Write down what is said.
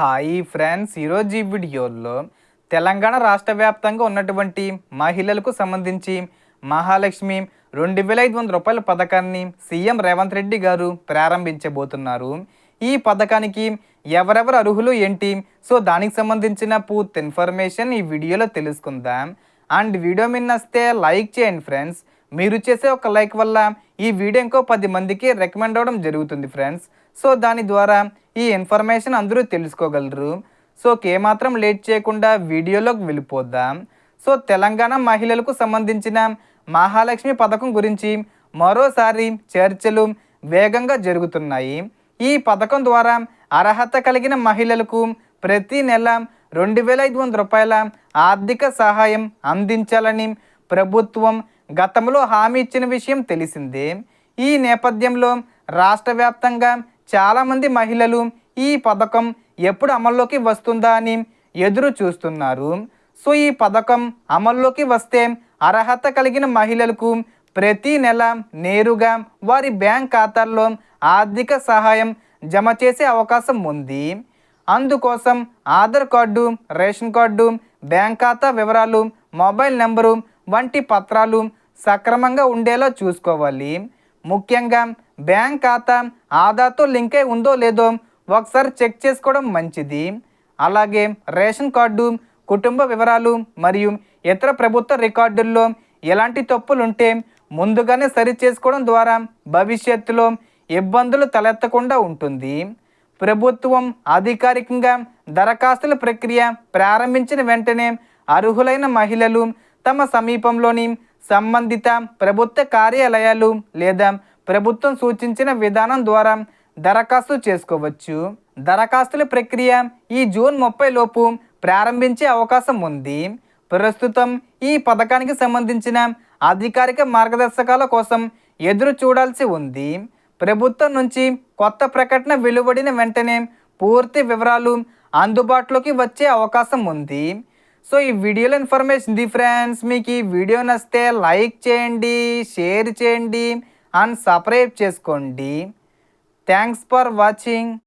Hi friends, ఈరోజు ఈ వీడియోలో తెలంగాణ రాష్ట్ర వ్యాప్తంగా ఉన్నటువంటి మహిళలకు సంబంధించి మహాలక్ష్మి 2500 రూపాయల పథకాన్ని సీఎం రేవంత్ రెడ్డి గారు ప్రారంభించబోతున్నారు. ఈ పథకానికి ఎవరెవరు అర్హులు ఏంటి, సో దానికి సంబంధించిన పూర్తి ఇన్ఫర్మేషన్ ఈ వీడియోలో తెలుసుకుందాం. అండ్ వీడియో మీద నచ్చితే లైక్ చేయండి ఫ్రెండ్స్. మీరు చేసే ఒక లైక్ వల్ల ఈ వీడియో ఇంకో 10 మందికి రికమెండ్ అవ్వడం జరుగుతుంది ఫ్రెండ్స్. సో దాని ద్వారా ఈ ఇన్ఫర్మేషన్ అందరూ తెలుసుకోగలరు. సో ఏమాత్రం లేట్ చేయకుండా వీడియోలోకి వెళ్ళిపోద్దాం. సో తెలంగాణ మహిళలకు సంబంధించిన మహాలక్ష్మి పథకం గురించి మరోసారి చర్చలు వేగంగా జరుగుతున్నాయి. ఈ పథకం ద్వారా అర్హత కలిగిన మహిళలకు ప్రతి నెల 2500 రూపాయల ఆర్థిక సహాయం అందించాలని ప్రభుత్వం గతంలో హామీ ఇచ్చిన విషయం తెలిసిందే. ఈ నేపథ్యంలో రాష్ట్ర వ్యాప్తంగా చాలామంది మహిళలు ఈ పథకం ఎప్పుడు అమల్లోకి వస్తుందా అని ఎదురు చూస్తున్నారు. సో ఈ పథకం అమల్లోకి వస్తే అర్హత కలిగిన మహిళలకు ప్రతి నెల నేరుగా వారి బ్యాంక్ ఖాతాల్లో ఆర్థిక సహాయం జమ చేసే అవకాశం ఉంది. అందుకోసం Aadhaar card, ration card, bank ఖాతా వివరాలు, మొబైల్ నెంబరు వంటి పత్రాలు సక్రమంగా ఉండేలా చూసుకోవాలి. ముఖ్యంగా బ్యాంక్ ఖాతా ఆధార్తో లింక్ అయి ఉందో లేదో ఒకసారి చెక్ చేసుకోవడం మంచిది. అలాగే రేషన్ కార్డు, కుటుంబ వివరాలు మరియు ఇతర ప్రభుత్వ రికార్డుల్లో ఎలాంటి తప్పులు ఉంటే ముందుగానే సరి చేసుకోవడం ద్వారా భవిష్యత్తులో ఇబ్బందులు తలెత్తకుండా ఉంటుంది. ప్రభుత్వం అధికారికంగా దరఖాస్తుల ప్రక్రియ ప్రారంభించిన వెంటనే అర్హులైన మహిళలు తమ సమీపంలోని సంబంధిత ప్రభుత్వ కార్యాలయాలు లేదా ప్రభుత్వం సూచించిన విధానం ద్వారా దరఖాస్తు చేసుకోవచ్చు. దరఖాస్తుల ప్రక్రియ ఈ జూన్ 30 లోపు ప్రారంభించే అవకాశం ఉంది. ప్రస్తుతం ఈ పథకానికి సంబంధించిన అధికారిక మార్గదర్శకాల కోసం ఎదురు చూడాల్సి ఉంది. ప్రభుత్వం నుంచి కొత్త ప్రకటన వెలువడిన వెంటనే పూర్తి వివరాలు అందుబాటులోకి వచ్చే అవకాశం ఉంది. సో ఈ వీడియోలో ఇన్ఫర్మేషన్ ది ఫ్రెండ్స్. మీకు ఈ వీడియో నచ్చితే లైక్ చేయండి, షేర్ చేయండి అండ్ సబ్స్క్రైబ్ చేసుకోండి. Thanks for watching.